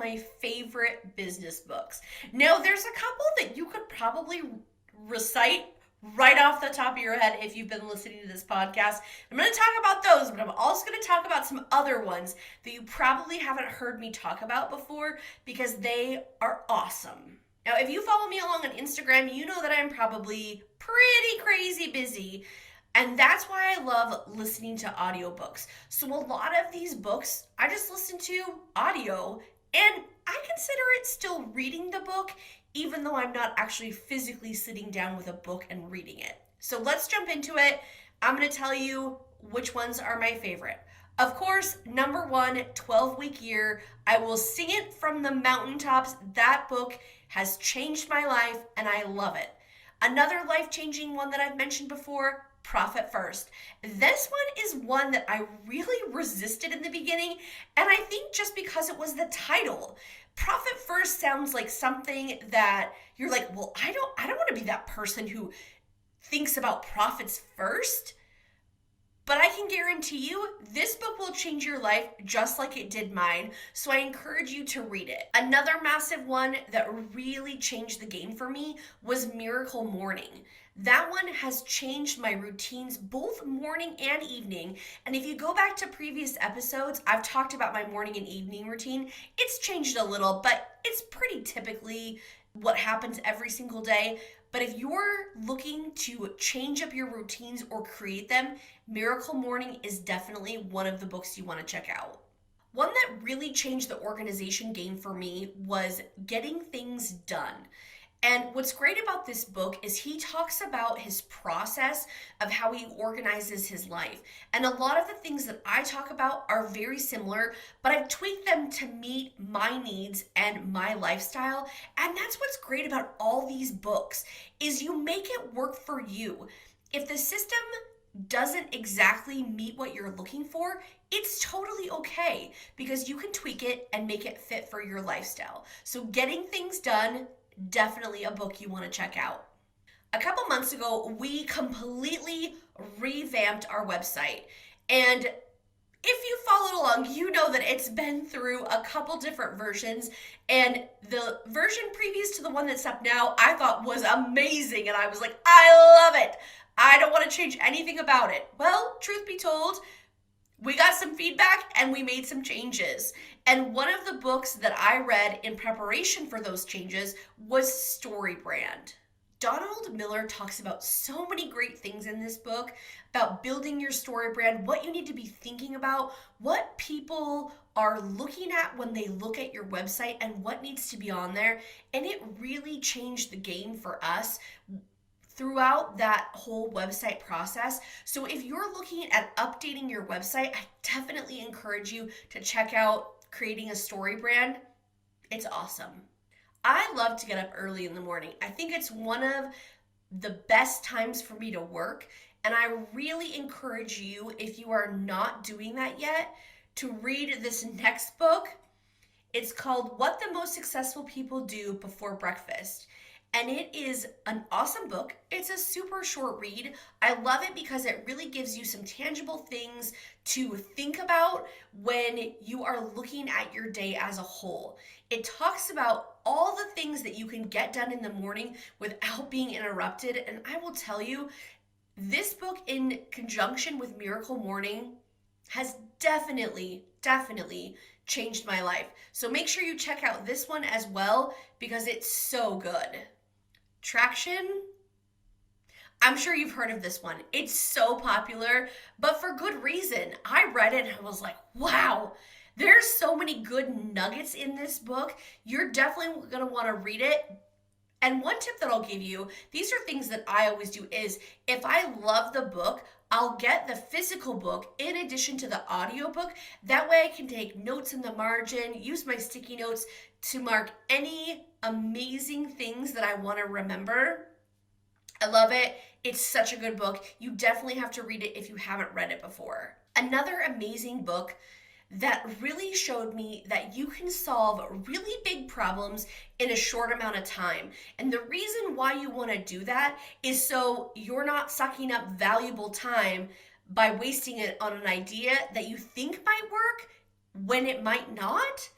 my favorite business books. Now, there's a couple that you could probably recite right off the top of your head if you've been listening to this podcast. I'm going to talk about those, but I'm also going to talk about some other ones that you probably haven't heard me talk about before because they are awesome. Now, if you follow me along on Instagram, you know that I'm probably pretty crazy busy. And that's why I love listening to audiobooks. So a lot of these books, I just listen to audio, and I consider it still reading the book, even though I'm not actually physically sitting down with a book and reading it. So let's jump into it. I'm going to tell you which ones are my favorite. Of course, number one, 12-Week Year. I will sing it from the mountaintops. That book has changed my life, and I love it. Another life-changing one that I've mentioned before, Profit First. This one is one that I really resisted in the beginning, and I think just because it was the title. Profit First sounds like something that you're like, well, I don't want to be that person who thinks about profits first. But I can guarantee you, this book will change your life just like it did mine, so I encourage you to read it. Another massive one that really changed the game for me was Miracle Morning. That one has changed my routines both morning and evening, and if you go back to previous episodes, I've talked about my morning and evening routine. It's changed a little, but it's pretty typically what happens every single day. But if you're looking to change up your routines or create them, Miracle Morning is definitely one of the books you want to check out. One that really changed the organization game for me was Getting Things Done. And what's great about this book is he talks about his process of how he organizes his life. And a lot of the things that I talk about are very similar, but I've tweaked them to meet my needs and my lifestyle. And that's what's great about all these books is you make it work for you. If the system doesn't exactly meet what you're looking for, it's totally okay because you can tweak it and make it fit for your lifestyle. So Getting Things Done, definitely a book you want to check out. A couple months ago, we completely revamped our website. And if you followed along, you know that it's been through a couple different versions. And the version previous to the one that's up now, I thought was amazing. And I was like, I love it. I don't want to change anything about it. Well, truth be told, we got some feedback and we made some changes. And one of the books that I read in preparation for those changes was Story Brand. Donald Miller talks about so many great things in this book about building your story brand, what you need to be thinking about, what people are looking at when they look at your website, and what needs to be on there. And it really changed the game for us throughout that whole website process. So if you're looking at updating your website, I definitely encourage you to check out Creating a Story Brand. It's awesome. I love to get up early in the morning. I think it's one of the best times for me to work, and I really encourage you, if you are not doing that yet, to read this next book. It's called What the Most Successful People Do Before Breakfast. And it is an awesome book. It's a super short read. I love it because it really gives you some tangible things to think about when you are looking at your day as a whole. It talks about all the things that you can get done in the morning without being interrupted. And I will tell you, this book in conjunction with Miracle Morning has definitely changed my life. So make sure you check out this one as well because it's so good. Traction. I'm sure you've heard of this one. It's so popular, but for good reason. I read it and I was like, wow, there's so many good nuggets in this book. You're definitely going to want to read it. And one tip that I'll give you, these are things that I always do, is if I love the book, I'll get the physical book in addition to the audiobook. That way I can take notes in the margin, use my sticky notes to mark any amazing things that I want to remember. I love it. It's such a good book. You definitely have to read it if you haven't read it before. Another amazing book that really showed me that you can solve really big problems in a short amount of time. And the reason why you want to do that is so you're not sucking up valuable time by wasting it on an idea that you think might work when it might not.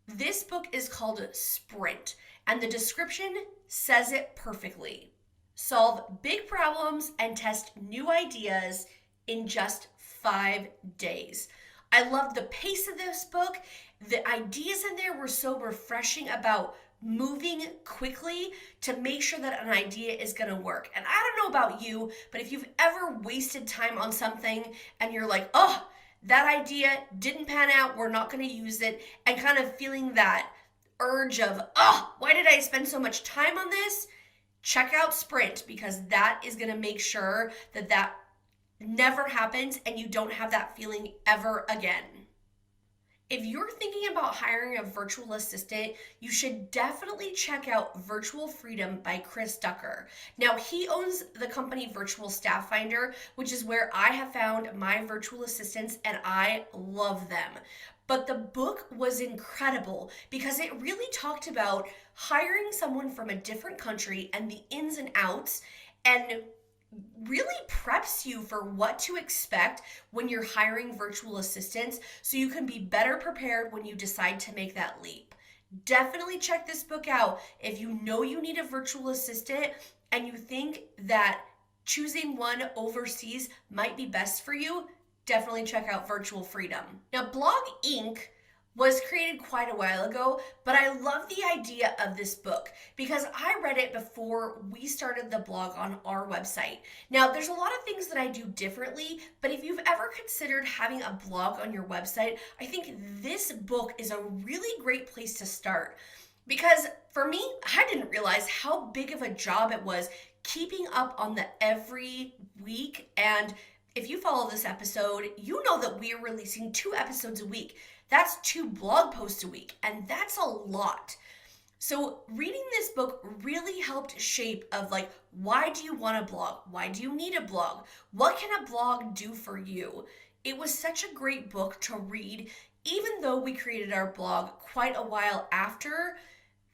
This book is called Sprint, and the description says it perfectly. Solve big problems and test new ideas in just 5 days. I love the pace of this book. The ideas in there were so refreshing about moving quickly to make sure that an idea is going to work. And I don't know about you, but if you've ever wasted time on something and you're like, oh, that idea didn't pan out, we're not going to use it, and kind of feeling that urge of, oh, why did I spend so much time on this? Check out Sprint, because that is going to make sure that that never happens and you don't have that feeling ever again. If you're thinking about hiring a virtual assistant, you should definitely check out Virtual Freedom by Chris Ducker. Now, he owns the company Virtual Staff Finder, which is where I have found my virtual assistants, and I love them. But the book was incredible because it really talked about hiring someone from a different country and the ins and outs, and really preps you for what to expect when you're hiring virtual assistants so you can be better prepared when you decide to make that leap. Definitely check this book out if you know you need a virtual assistant and you think that choosing one overseas might be best for you. Definitely check out Virtual Freedom. Now, Blog Inc. was created quite a while ago, but I love the idea of this book because I read it before we started the blog on our website. Now, there's a lot of things that I do differently, but if you've ever considered having a blog on your website, I think this book is a really great place to start. Because for me, I didn't realize how big of a job it was keeping up on the every week. And if you follow this episode, you know that we are releasing 2 episodes a week. That's 2 blog posts a week, and that's a lot. So reading this book really helped shape of like, why do you want a blog? Why do you need a blog? What can a blog do for you? It was such a great book to read, even though we created our blog quite a while after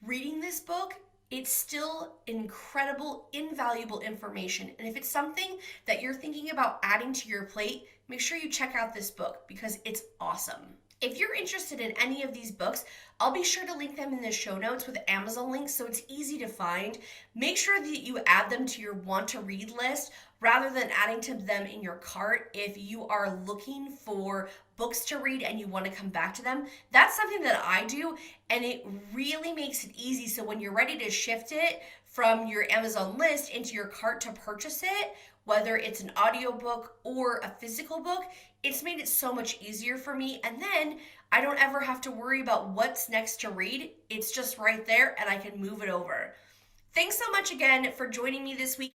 reading this book. It's still incredible, invaluable information. And if it's something that you're thinking about adding to your plate, make sure you check out this book because it's awesome. If you're interested in any of these books, I'll be sure to link them in the show notes with Amazon links so it's easy to find. Make sure that you add them to your want to read list rather than adding to them in your cart if you are looking for books to read and you want to come back to them. That's something that I do, and it really makes it easy so when you're ready to shift it from your Amazon list into your cart to purchase it, whether it's an audiobook or a physical book, it's made it so much easier for me. And then I don't ever have to worry about what's next to read. It's just right there and I can move it over. Thanks so much again for joining me this week.